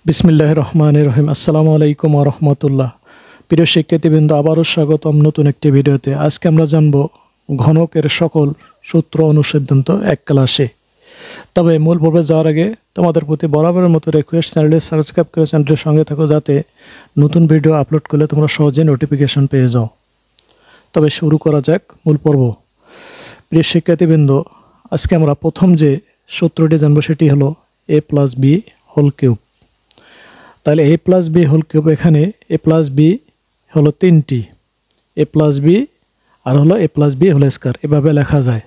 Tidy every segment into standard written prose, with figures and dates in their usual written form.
বিসমিল্লাহির রহমানির রহিম। আসসালামু আলাইকুম ওয়া রাহমাতুল্লাহ। প্রিয় শিক্ষার্থীবৃন্দ, আবারও স্বাগতম নতুন একটি ভিডিওতে। আজকে আমরা জানব ঘনকের সকল সূত্র অনুসিদ্ধান্ত এক ক্লাসে। তবে মূল পর্বে যাওয়ার আগে তোমাদের প্রতি বরাবরের মতো রিকোয়েস্ট, চ্যানেলটি সাবস্ক্রাইব করে চ্যানেলের সঙ্গে থাকো যাতে নতুন ভিডিও আপলোড করলে তোমরা সহজে নোটিফিকেশন পেয়ে যাও। তবে শুরু করা যাক মূল পর্ব। প্রিয় শিক্ষার্থীবৃন্দ, আজকে আমরা প্রথম যে সূত্রটি জানবো সেটি হলো a plus b whole cube. তাহলে a plus b whole cube, এখানে a প্লাস বি হলো তিনটি, a প্লাস বি আর হলো a plus b whole square, এভাবে লেখা যায়।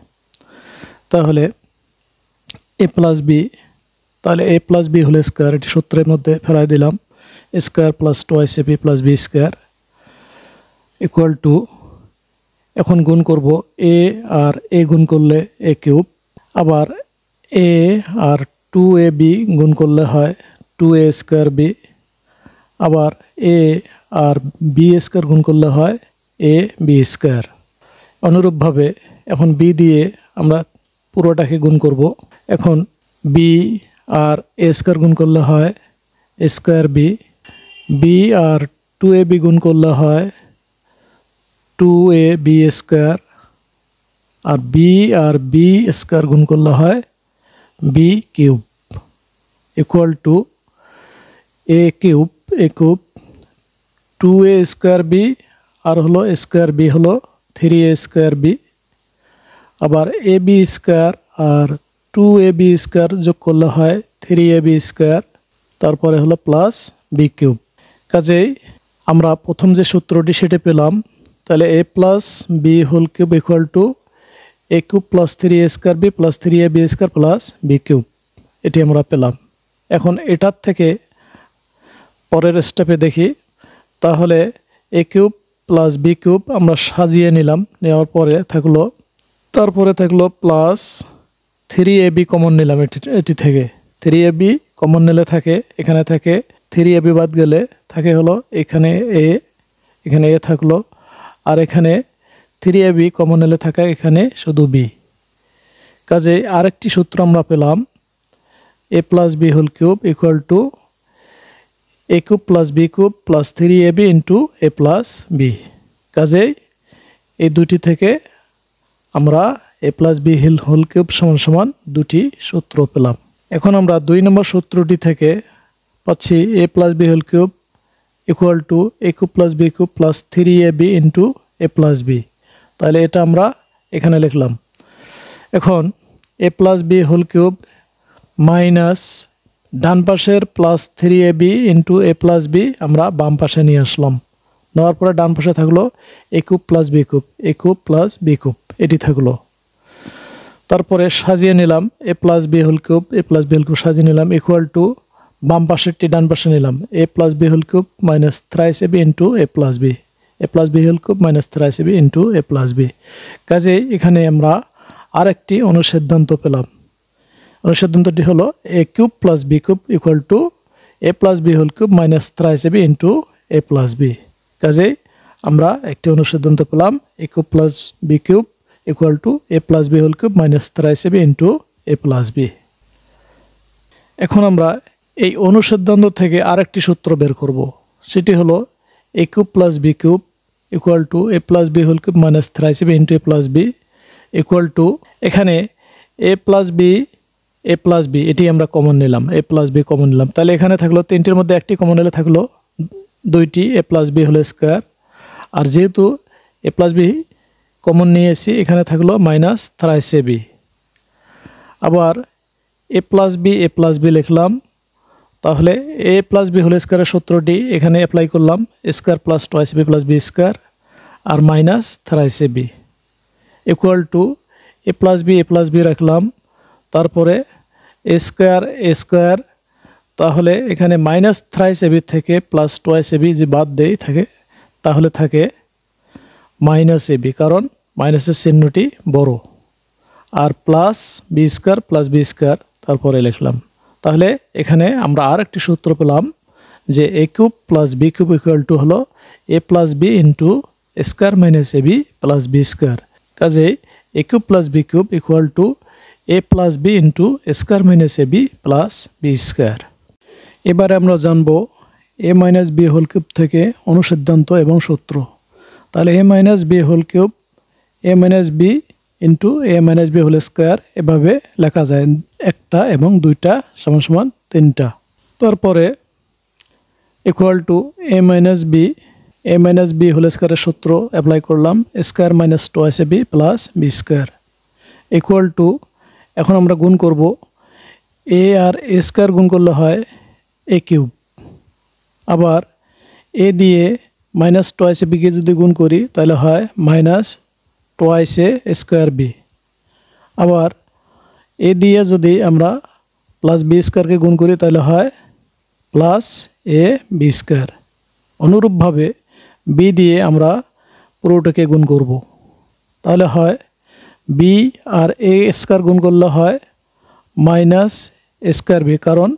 তাহলে a প্লাস বি, তাহলে a plus b whole square এটি সূত্রের মধ্যে ফেলাই দিলাম, square plus twice ab plus B square equal to, এখন গুণ করব a আর a গুণ করলে a কিউব, আবার a আর 2ab গুণ করলে হয় 2a স্কয়ার বি, আবার a আর b স্কয়ার গুণ করলে হয় a b স্কয়ার। অনুরূপভাবে এখন b দিয়ে আমরা পুরোটাকে গুণ করব। এখন b আর a স্কয়ার গুণ করলে হয় a স্কয়ার b, b আর 2ab গুণ করলে হয় 2ab স্কয়ার, আর b আর b স্কয়ার গুণ করলে হয় b cube equal to a cube 2a square b আর হলো স্কয়ার b হলো 3a স্কয়ার b, আবার ab স্কয়ার আর 2ab স্কয়ার যোগ করলে হয় 3ab স্কয়ার, তারপরে হলো প্লাস b কিউব। কাজেই আমরা প্রথম যে সূত্রটি সেটা পেলাম। তাহলে a plus b whole cube equal to a cube plus 3a square b plus 3ab square plus b cube, এটি আমরা পেলাম। এখন এটার থেকে পরের স্টেপে দেখি। তাহলে a cube plus b cube আমরা সাজিয়ে নিলাম, নেওয়ার পরে তারপরে থাকলো প্লাস 3ab কমন নিলাম এটি থেকে, 3ab কমন নিলে থাকে, এখানে থাকে 3ab বাদ গেলে থাকে হলো এখানে a থাকলো, আর এখানে 3ab কমন নিলে থাকে এখানে শুধু b। কাজে আরেকটি সূত্র আমরা পেলাম, a plus b whole cube equal to a cube plus b cube plus 3ab into a plus b. কাজেই এই দুটি থেকে আমরা a plus b whole cube সমান সমান দুটি সূত্র পেলাম। এখন আমরা 2 নম্বর সূত্রটি থেকে পাচ্ছি a plus b whole cube equal to a cube plus b cube plus 3ab into a plus b. তাহলে এটা আমরা এখানে লিখলাম। এখন a plus b whole cube minus ডান পাশের plus 3ab into a plus b আমরা বাম পাশে নিয়ে আসলাম, নেওয়ার পরে ডান পাশে থাকলো a cube plus b cube, a cube plus b cube এটি থাকলো। তারপরে সাজিয়ে নিলাম a plus b whole cube, a plus b whole cube সাজিয়ে নিলাম ইকুয়াল টু বাম পাশেরটি ডান পাশে নিলাম, a plus b whole cube minus thrice ab into a plus b, a plus b whole cube minus thrice ab into a plus b. কাজে এখানে আমরা আরেকটি অনুসিদ্ধান্ত পেলাম। অনুসিদ্ধান্তটি হলো a cube plus b cube equal to a plus b whole cube minus thrice ab into a plus b. কাজেই আমরা একটি অনুসিদ্ধান্ত পেলাম, a cube plus b cube equal to a plus b whole cube minus thrice ab into a plus b. এখন আমরা এই অনুসিদ্ধান্ত থেকে আরেকটি সূত্র বের করব, সেটি হলো a cube plus b cube equal to a plus b whole cube minus thrice ab into a plus b equal to, এখানে a প্লাস বি এটি আমরা কমন নিলাম, a প্লাস বি কমন নিলাম। তাহলে এখানে থাকলো তিনটির মধ্যে একটি কমন নিলে থাকলো দুইটি a plus b whole square, আর যেহেতু a প্লাস বি কমন নিয়ে এসেছি এখানে থাকলো মাইনাস থ্রাইস ab। আবার a প্লাস বি লিখলাম। তাহলে a প্লাস বি হোল স্কয়ারের সূত্রটি এখানে অ্যাপ্লাই করলাম, square plus twice b plus B square আর minus thrice ab equal to a plus b রাখলাম, তারপরে a স্কয়ার, তাহলে এখানে মাইনাস থ্রাইস ab থেকে প্লাস টোয়াইস ab যে বাদ দেই থাকে, তাহলে থাকে মাইনাস ab, কারণ মাইনাসের চিহ্নটি বড়, আর প্লাস বি স্কয়ার তারপরে লিখলাম। তাহলে এখানে আমরা আর একটি সূত্র পেলাম যে a cube plus b cube equal to হলো a plus b into square minus ab plus B square. কাজেই a cube plus b cube equal to a plus b into square minus ab plus B square. এবারে আমরা জানব a minus b whole cube থেকে অনুসিদ্ধান্ত এবং সূত্র। তাহলে a minus b whole cube a minus b into a minus b whole square এভাবে লেখা যায়, একটা এবং দুইটা সমান সমান তিনটা। তারপরে equal to a minus b whole স্কোয়ারের সূত্র অ্যাপ্লাই করলাম, square minus twice a b plus b square equal to, এখন আমরা গুণ করব, a আর a স্কোয়ার গুণ করলে হয় a কিউব, আবার a দিয়ে মাইনাস টোয়াইস a b কে যদি গুণ করি তাহলে হয় minus twice a square b, আবার a দিয়ে যদি আমরা প্লাস b স্কোয়ারকে গুণ করি তাহলে হয় প্লাস a b স্কোয়ার। অনুরূপভাবে b দিয়ে আমরা পুরোটাকে গুণ করব, তাহলে হয় b আর a স্কোয়ার গুণ করলে হয় মাইনাস a স্কোয়ার b, কারণ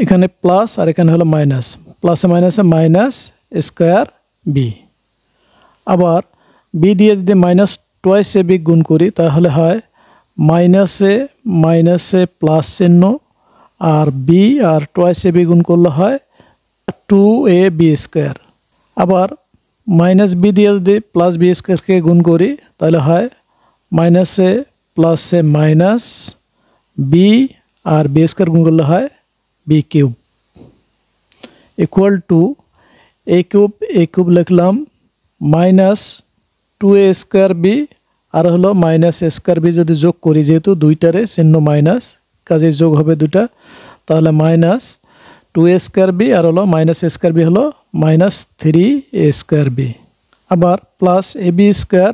এখানে প্লাস আর এখানে হলো মাইনাস, প্লাসে মাইনাসে মাইনাস স্কোয়ার b। আবার b দিয়ে যদি মাইনাস টোয়াইস a b গুণ করি তাহলে হয় মাইনাসে প্লাস চিহ্ন, আর b আর টোয়াইস a b গুণ করলে হয় 2ab স্কোয়ার। আবার মাইনাস b দিয়ে যদি প্লাস b স্কোয়ারকে গুণ করি তাহলে হয় মাইনাসে প্লাসে মাইনাস b আর b স্কোয়ার গুণ করলে হয় b cube equal to a cube লিখলাম মাইনাস 2a স্কোয়ার b আর হলো মাইনাস a স্কোয়ার b যদি যোগ করি, যেহেতু দুইটারে চিহ্ন মাইনাস কাজে যোগ হবে দুটা, তাহলে মাইনাস 2a স্কোয়ার b আর হলো মাইনাস a স্কোয়ার b হলো মাইনাস 3a স্কোয়ার b, আবার প্লাস ab স্কোয়ার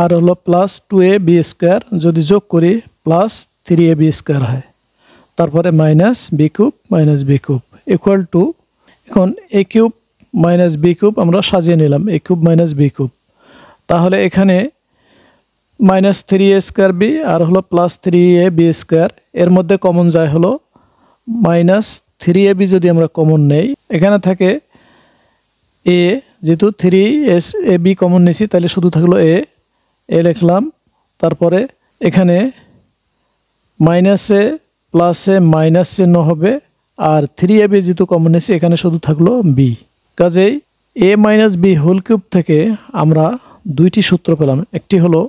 আর হলো প্লাস 2ab স্কোয়ার যদি যোগ করি প্লাস 3ab স্কোয়ার হয়, তারপরে minus b cube equal to, এখন a cube minus b cube আমরা সাজিয়ে নিলাম, a cube minus b cube, তাহলে এখানে মাইনাস 3a স্কোয়ার b আর হলো প্লাস 3ab স্কোয়ার, এর মধ্যে কমন যায় হলো মাইনাস 3ab, যদি আমরা কমন নেই এখানে থাকে a, যেহেতু 3ab কমন নিয়েছি তাহলে শুধু থাকলো a লিখলাম, তারপরে এখানে মাইনাসে প্লাসে মাইনাস চিহ্ন হবে, আর 3ab যেহেতু কমন নিয়েছি এখানে শুধু থাকলো b, কাজেই a minus b whole cube থেকে আমরা দুইটি সূত্র পেলাম, একটি হলো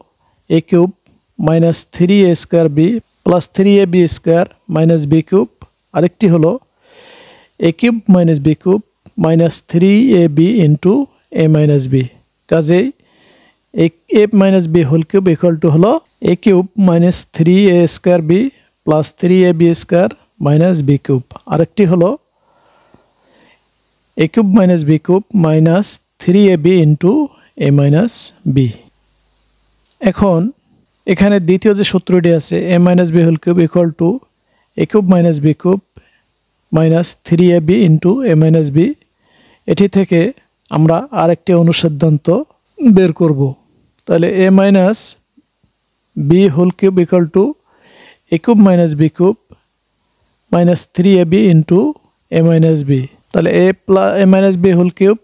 a cube minus 3a square b plus 3ab square minus b cube, আরেকটি হলো a cube minus b cube minus 3ab into a minus b। কাজেই a minus b whole cube equal to হলো a cube minus 3a square b plus 3ab square minus b cube, আরেকটি হলো a cube minus b cube minus 3ab into a minus b। এখন এখানে দ্বিতীয় যে সূত্রটি আছে a minus b whole cube equal to a cube minus b cube minus 3ab into a minus b, এটি থেকে আমরা আরেকটি অনুসিদ্ধান্ত বের করব, তাহলে a minus b whole cube equal to a cube minus b cube minus 3ab into a minus b, তাহলে a minus b whole cube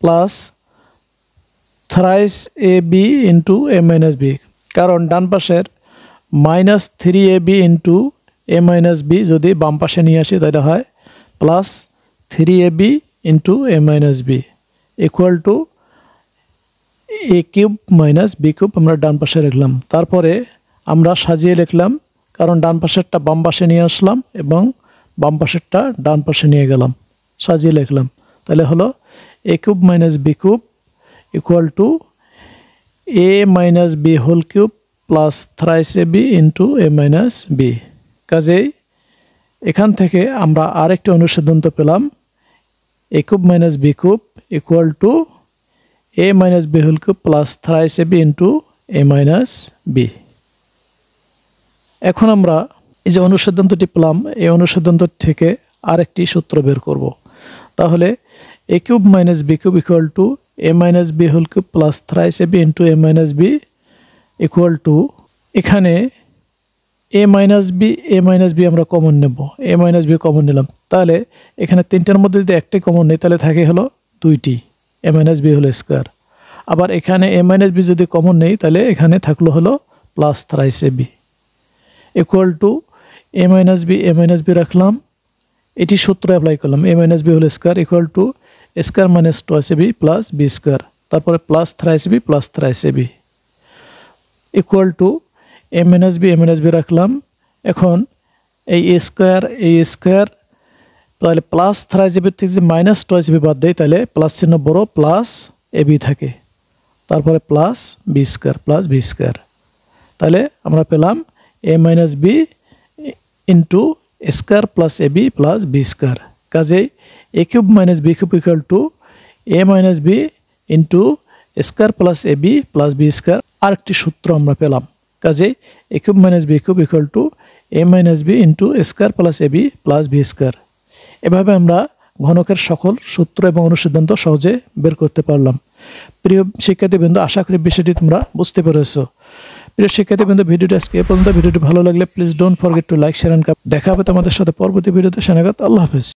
plus thrice ab into a minus b, কারণ ডান পাশের minus 3ab into a minus b যদি বাম পাশে নিয়ে আসি তাহলে হয় plus 3ab into a minus b equal to a cube minus b cube আমরা ডান পাশে রাখলাম, তারপরে আমরা সাজিয়ে লিখলাম, কারণ ডান পাশেরটা বাম পাশে নিয়ে আসলাম এবং বাম পাশেরটা ডান পাশে নিয়ে গেলাম, সাজিয়ে লিখলাম, তাহলে হলো a cube minus b cube equal to a minus b whole cube plus thrice ab into a minus b। কাজেই এখান থেকে আমরা আরেকটি অনুসিদ্ধান্ত পেলাম, a cube minus b cube equal to a minus b whole cube plus thrice ab into a minus b। এখন আমরা এই যে অনুসিদ্ধান্তটি পেলাম এই অনুসিদ্ধান্ত থেকে আরেকটি সূত্র বের করব, তাহলে a cube minus b cube equal to a minus b whole cube plus thrice ab into a minus b equal to, এখানে a মাইনাস b আমরা কমন নেব, a মাইনাস b কমন নিলাম, তাহলে এখানে তিনটার মধ্যে যদি একটাই কমন নেই তাহলে থাকে হলো দুইটি a minus b whole square, আবার এখানে a মাইনাস b যদি কমন নেই তাহলে এখানে থাকলো হলো plus thrice ab equal to a minus b রাখলাম, এটি সূত্র অ্যাপ্লাই করলাম a minus b whole square equal to a square minus twice a b plus B square, তারপরে plus thrice b plus thrice a b equal to a minus b রাখলাম। এখন এই a square তাহলে plus thrice a b থেকে যে minus twice AB বাদ দেয় তাহলে প্লাস চিহ্ন বড় প্লাস এবি থাকে, তারপরে প্লাস বি স্কয়ার। তাহলে আমরা পেলাম a minus B into square plus AB plus B square. কাজেই a cube minus B cube equal to a minus B into square plus AB plus B square. আরেকটি সূত্র আমরা পেলাম। কাজেই a cube minus B cube equal to a minus B into square plus AB plus B square. এভাবে আমরা ঘনকের সকল সূত্র এবং অনুসিদ্ধান্ত সহজে বের করতে পারলাম। প্রিয় শিক্ষার্থীবৃন্দ, আশা করি বিষয়টি তোমরা বুঝতে পেরেছো। প্রিয় শিক্ষার্থীবৃন্দ, ভিডিওটি আজকে এ পর্যন্ত। ভিডিওটি ভালো লাগলে please don't forget to like, share and দেখা হবে তোমাদের সাথে পরবর্তী ভিডিওতে। সেনাগত আল্লাহ হাফেজ।